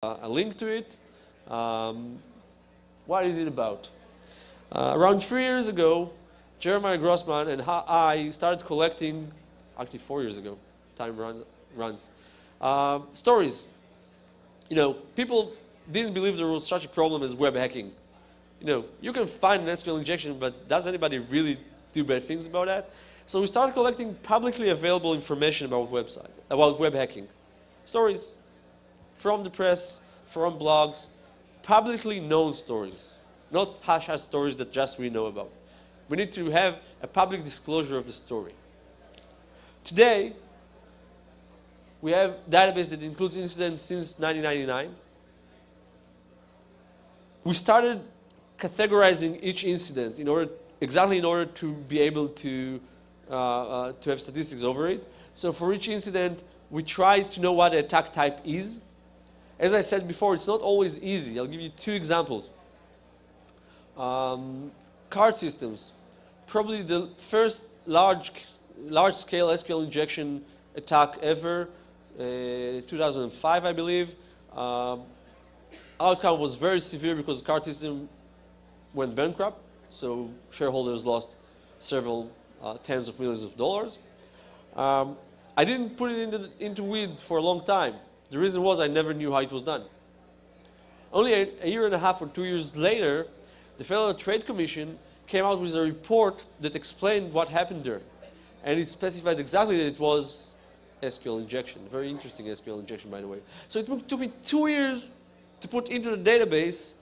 a link to it. What is it about? Around 3 years ago, Jeremiah Grossman and I started collecting, actually 4 years ago, time runs, stories. You know, people didn't believe there was such a problem as web hacking. You know, you can find an SQL injection, but does anybody really do bad things about that? So we started collecting publicly available information about web hacking. Stories from the press, from blogs, publicly known stories, not hush-hush stories that just we know about. We need to have a public disclosure of the story. Today, we have a database that includes incidents since 1999. We started categorizing each incident exactly in order to be able to have statistics over it. So for each incident, we try to know what the attack type is. As I said before, it's not always easy. I'll give you 2 examples. Card systems. Probably the first large-scale SQL injection attack ever, 2005, I believe. Outcome was very severe because the card system went bankrupt, so shareholders lost several tens of millions of dollars. I didn't put it into WHID for a long time. The reason was I never knew how it was done. Only a year and a half or 2 years later, the Federal Trade Commission came out with a report that explained what happened there. And it specified exactly that it was SQL injection. Very interesting SQL injection, by the way. So it took me 2 years to put into the database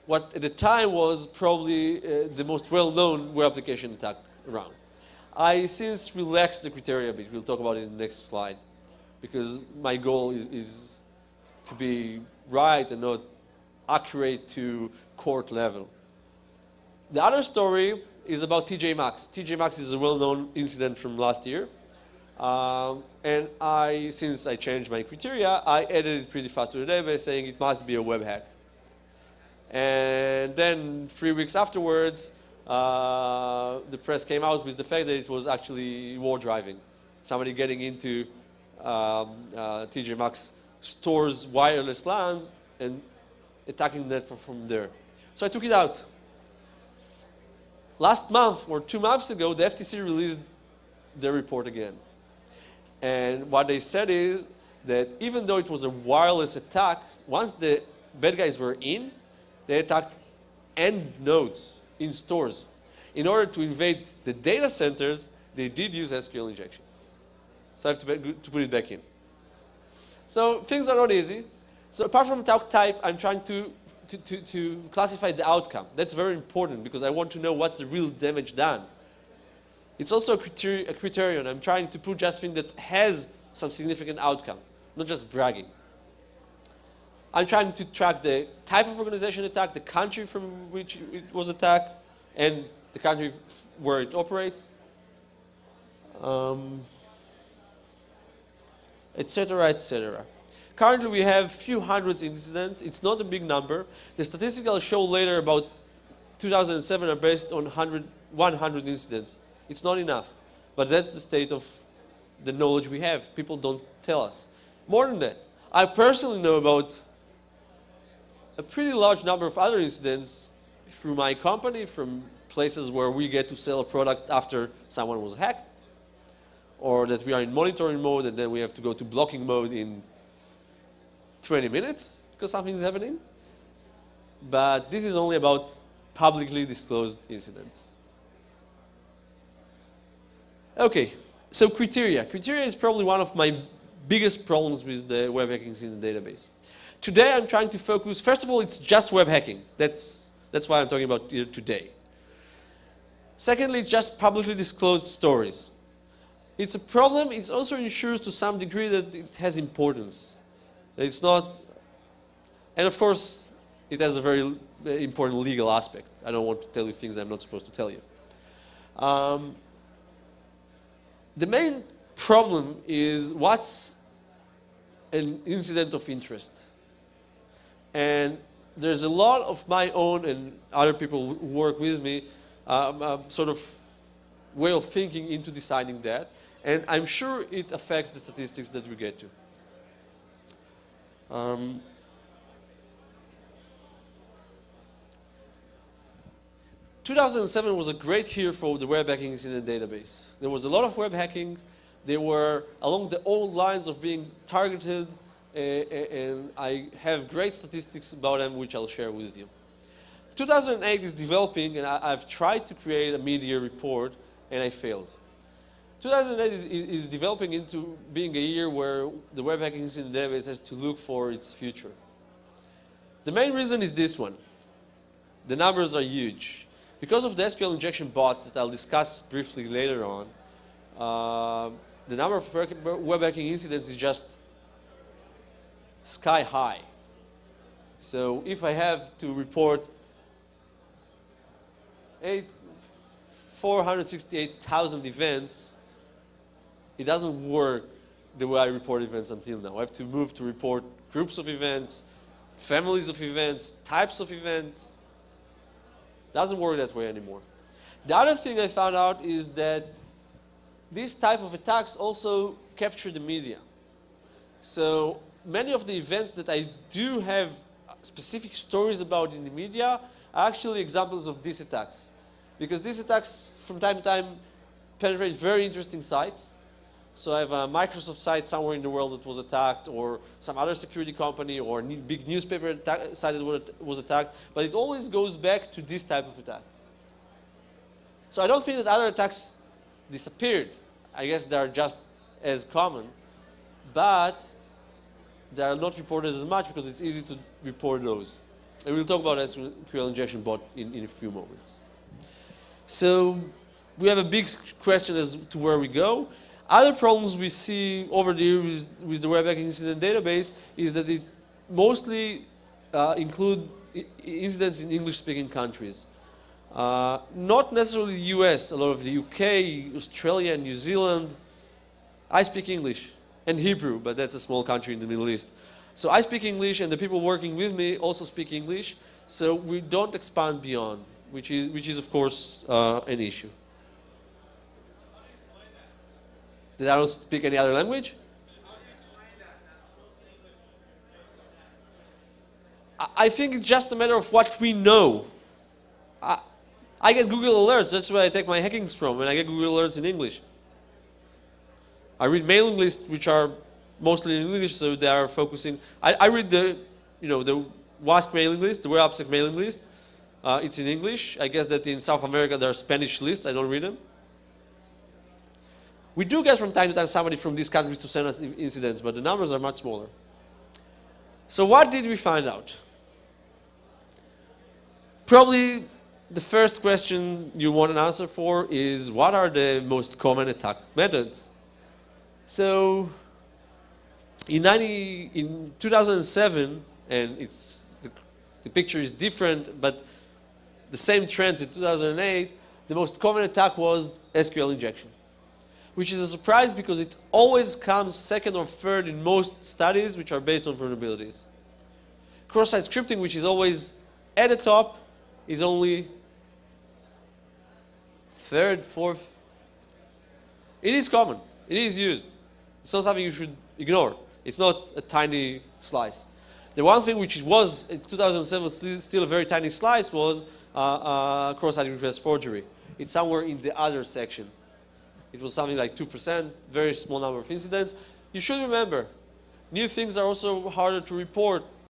what at the time was probably the most well-known web application attack around. I since relaxed the criteria a bit. We'll talk about it in the next slide, because my goal is to be right and not accurate to court level. The other story is about TJ Maxx. TJ Maxx is a well-known incident from last year. And since I changed my criteria, I added it pretty fast to the database saying it must be a web hack. And then 3 weeks afterwards, the press came out with the fact that it was actually war driving. Somebody getting into TJ Maxx stores wireless LANs and attacking that from there. So I took it out. Last month or 2 months ago, the FTC released their report again. And what they said is that even though it was a wireless attack, once the bad guys were in, they attacked end nodes in stores. In order to invade the data centers, they did use SQL injection. So I have to put it back in. So things are not easy. So apart from attack type, I'm trying to classify the outcome. That's very important because I want to know what's the real damage done. It's also a criterion. I'm trying to put just thing that has some significant outcome, not just bragging. I'm trying to track the type of organization attack, the country from which it was attacked, and the country where it operates, etc., etc. Currently, we have a few hundreds incidents. It's not a big number. The statistics I'll show later about 2007 are based on 100 incidents. It's not enough, but that's the state of the knowledge we have. People don't tell us. More than that, I personally know about a pretty large number of other incidents through my company, from places where we get to sell a product after someone was hacked, or that we are in monitoring mode and then we have to go to blocking mode in 20 minutes because something's happening. But this is only about publicly disclosed incidents. Okay, so criteria. Criteria is probably one of my biggest problems with the web hacking in the database. Today I'm trying to focus, first of all, it's just web hacking. That's why I'm talking about it today. Secondly, it's just publicly disclosed stories. It's a problem. It also ensures to some degree that it has importance. It's not, and of course, it has a very important legal aspect. I don't want to tell you things I'm not supposed to tell you. The main problem is what's an incident of interest. And there's a lot of my own and other people who work with me sort of way of thinking into deciding that. And I'm sure it affects the statistics that we get to. 2007 was a great year for the web hacking incident database. There was a lot of web hacking. They were along the old lines of being targeted, and I have great statistics about them, which I'll share with you. 2008 is developing, and I've tried to create a mid-year report, and I failed. 2008 is developing into being a year where the web hacking incident database has to look for its future. The main reason is this one. The numbers are huge. Because of the SQL injection bots that I'll discuss briefly later on, the number of web hacking incidents is just sky high. So if I have to report 468,000 events, it doesn't work the way I report events until now. I have to move to report groups of events, families of events, types of events. Doesn't work that way anymore. The other thing I found out is that this type of attacks also capture the media. So many of the events that I do have specific stories about in the media are actually examples of these attacks. Because these attacks from time to time penetrate very interesting sites. So I have a Microsoft site somewhere in the world that was attacked, or some other security company, or a big newspaper site that was attacked, but it always goes back to this type of attack. So I don't think that other attacks disappeared. I guess they are just as common, but they are not reported as much because it's easy to report those. And we'll talk about SQL injection bot in a few moments. So we have a big question as to where we go. Other problems we see over the years with the web hacking incident database is that it mostly include incidents in English-speaking countries. Not necessarily the US, a lot of the UK, Australia, New Zealand. I speak English and Hebrew, but that's a small country in the Middle East. So I speak English, and the people working with me also speak English, so we don't expand beyond, which is of course an issue. That I don't speak any other language? I think it's just a matter of what we know. I get Google alerts, that's where I take my hackings from, and I get Google alerts in English. I read mailing lists, which are mostly in English, so they are focusing. I read the WASC mailing list, the WASC mailing list. It's in English. I guess that in South America there are Spanish lists. I don't read them. We do get from time to time somebody from these countries to send us incidents, but the numbers are much smaller. So what did we find out? Probably the first question you want an answer for is, what are the most common attack methods? So in 2007, and the picture is different, but the same trends in 2008, the most common attack was SQL injection, which is a surprise because it always comes second or third in most studies which are based on vulnerabilities. Cross-site scripting, which is always at the top, is only third, fourth. It is common. It is used. It's not something you should ignore. It's not a tiny slice. The one thing which was in 2007 still a very tiny slice was cross-site request forgery. It's somewhere in the other section. It was something like 2%, very small number of incidents. You should remember, new things are also harder to report